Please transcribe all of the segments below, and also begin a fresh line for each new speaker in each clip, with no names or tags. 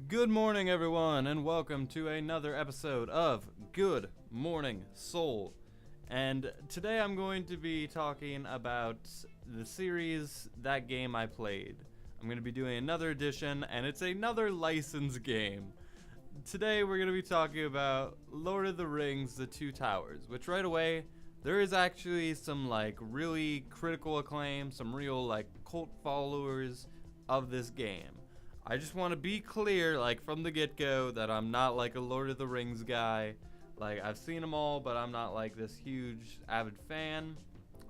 Good morning, everyone, and welcome to another episode of Good Morning Soul. And today I'm going to be talking about the series That Game I Played. I'm going to be doing another edition, and it's another licensed game. Today we're going to be talking about Lord of the Rings: The Two Towers, which right away, there is actually some really critical acclaim, some real cult followers of this game. I just want to be clear, from the get-go, that I'm not a Lord of the Rings guy. I've seen them all, but I'm not this huge avid fan.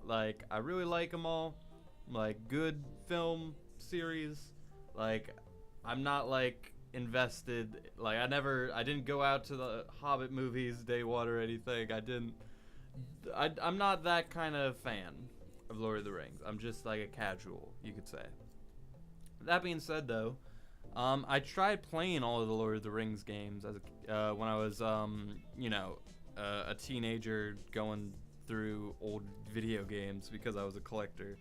I really like them all. Good film series. I'm not invested. I didn't go out to the Hobbit movies day one or anything. I'm not that kind of fan of Lord of the Rings. I'm just a casual, you could say. That being said, though, I tried playing all of the Lord of the Rings games as when I was, a teenager going through old video games because I was a collector.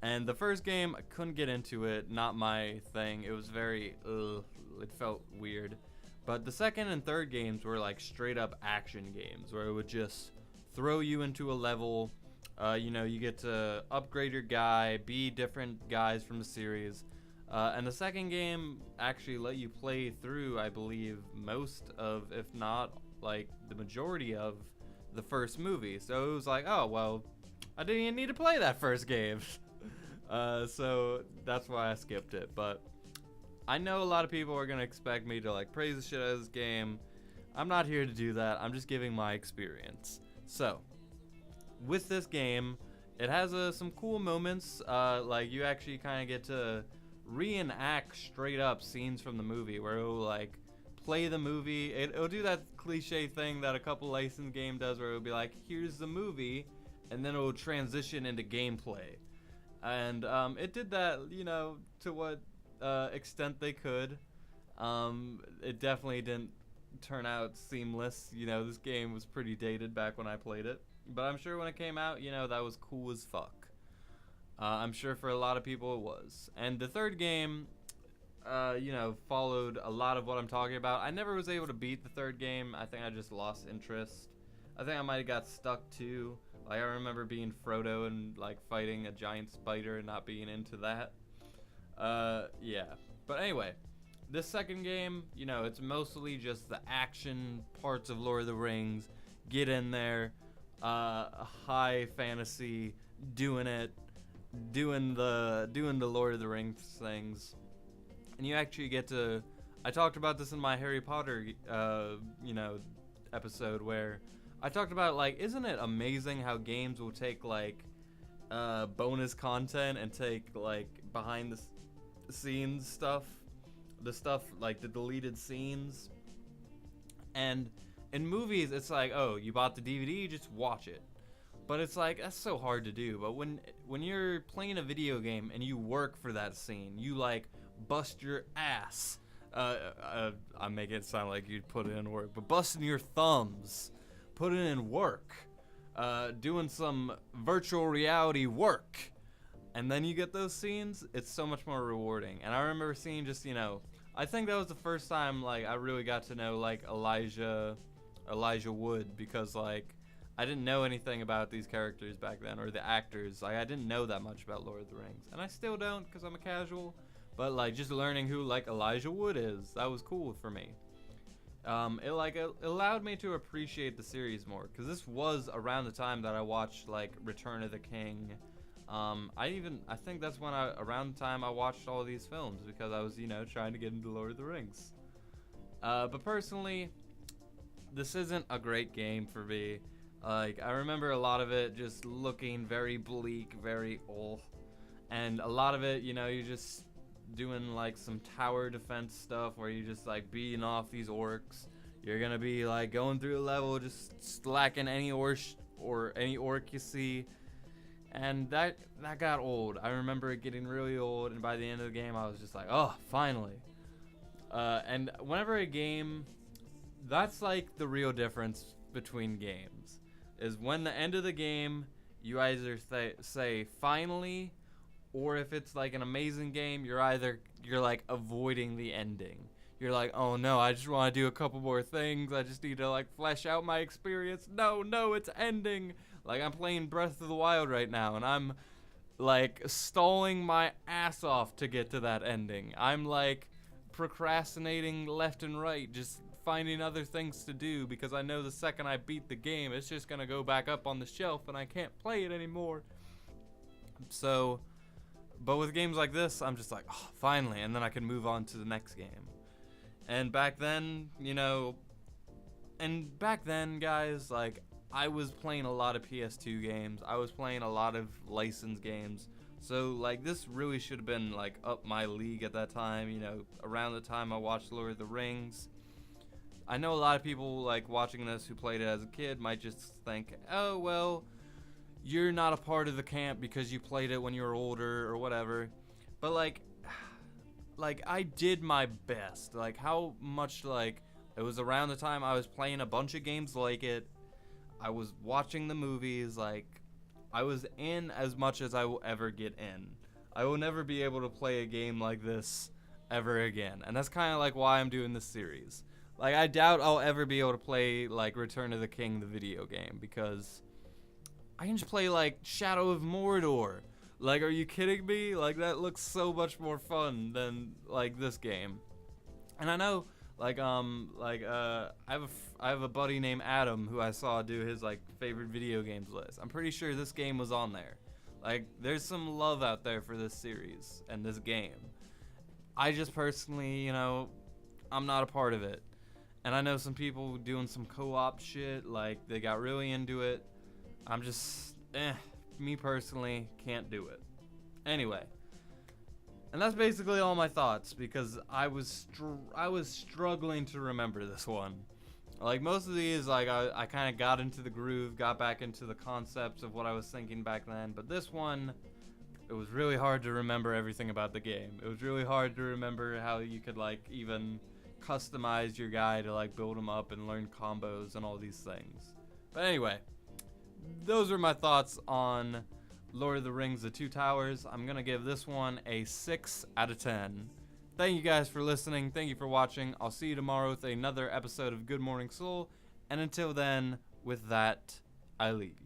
And the first game, I couldn't get into it, not my thing. It was very, it felt weird. But the second and third games were straight up action games where it would just throw you into a level. You get to upgrade your guy, be different guys from the series. And the second game actually let you play through, I believe, most of, if not, the majority of the first movie. So it was oh, well, I didn't even need to play that first game. So that's why I skipped it. But I know a lot of people are going to expect me to, praise the shit out of this game. I'm not here to do that. I'm just giving my experience. So, with this game, it has some cool moments. You actually kind of get to reenact straight up scenes from the movie where it'll play the movie. It'll do that cliche thing that a couple licensed game does where it'll be here's the movie, and then it'll transition into gameplay. And it did that, to what extent they could. It definitely didn't turn out seamless. This game was pretty dated back when I played it, but I'm sure when it came out, that was cool as fuck. I'm sure for a lot of people it was. And the third game, followed a lot of what I'm talking about. I never was able to beat the third game. I think I just lost interest. I think I might have got stuck too. I remember being Frodo and fighting a giant spider and not being into that. Yeah. But anyway, this second game, it's mostly just the action parts of Lord of the Rings. Get in there, high fantasy, doing the Lord of the Rings things. And you actually get to, I talked about this in my Harry Potter episode where I talked about isn't it amazing how games will take bonus content and take behind the scenes stuff, the deleted scenes. And in movies it's oh, you bought the DVD, just watch it. But it's that's so hard to do. But when you're playing a video game and you work for that scene, you bust your ass. I'm making it sound like you'd put it in work, but busting your thumbs, putting in work, doing some virtual reality work, and then you get those scenes. It's so much more rewarding. And I remember seeing just I think that was the first time I really got to know Elijah Wood, because I didn't know anything about these characters back then, or the actors. I didn't know that much about Lord of the Rings. And I still don't, because I'm a casual. But, just learning who, Elijah Wood is, that was cool for me. It allowed me to appreciate the series more, because this was around the time that I watched, Return of the King. I think that's when around the time I watched all of these films, because I was, trying to get into Lord of the Rings. But personally, this isn't a great game for me. I remember a lot of it just looking very bleak, very and a lot of it, you're just doing some tower defense stuff where you just beating off these orcs. You're gonna be going through a level, just slacking any orc you see, and that got old. I remember it getting really old, and by the end of the game, I was just oh, finally. And whenever a game, that's the real difference between games. Is when the end of the game, you either say finally, or if it's an amazing game, you're avoiding the ending. you're like, oh no, I just want to do a couple more things. I just need to like flesh out my experience. No, it's ending. Like I'm playing Breath of the Wild right now, and I'm like stalling my ass off to get to that ending. I'm like procrastinating left and right, just finding other things to do because I know the second I beat the game, it's just gonna go back up on the shelf and I can't play it anymore. So, but with games like this, I'm just like, oh, finally, and then I can move on to the next game. And back then, guys, like, I was playing a lot of PS2 games. I was playing a lot of licensed games. So, like, this really should have been, like, up my league at that time, around the time I watched Lord of the Rings. I know a lot of people, like, watching this who played it as a kid might just think, oh, well, you're not a part of the camp because you played it when you were older or whatever. But, like, I did my best. Like, how much, like, it was around the time I was playing a bunch of games like it. I was watching the movies, like, I was in as much as I will ever get in. I will never be able to play a game like this ever again. And that's kind of, like, why I'm doing this series. Like, I doubt I'll ever be able to play, like, Return of the King, the video game, because I can just play, like, Shadow of Mordor. Like, are you kidding me? Like, that looks so much more fun than, like, this game. And I know, like, I have a buddy named Adam who I saw do his, like, favorite video games list. I'm pretty sure this game was on there. Like, there's some love out there for this series and this game. I just personally, I'm not a part of it. And I know some people doing some co-op shit, like, they got really into it. I'm just, me personally, can't do it. Anyway, and that's basically all my thoughts, because I was struggling to remember this one. Like, most of these, like, I kind of got into the groove, got back into the concepts of what I was thinking back then, but this one, it was really hard to remember everything about the game. It was really hard to remember how you could, like, even customize your guy to, like, build him up and learn combos and all these things. But anyway, those are my thoughts on Lord of the Rings: The Two Towers. I'm gonna give this one a 6 out of 10. Thank you guys for listening. Thank you for watching. I'll see you tomorrow with another episode of Good Morning Soul. And until then, with that, I leave you.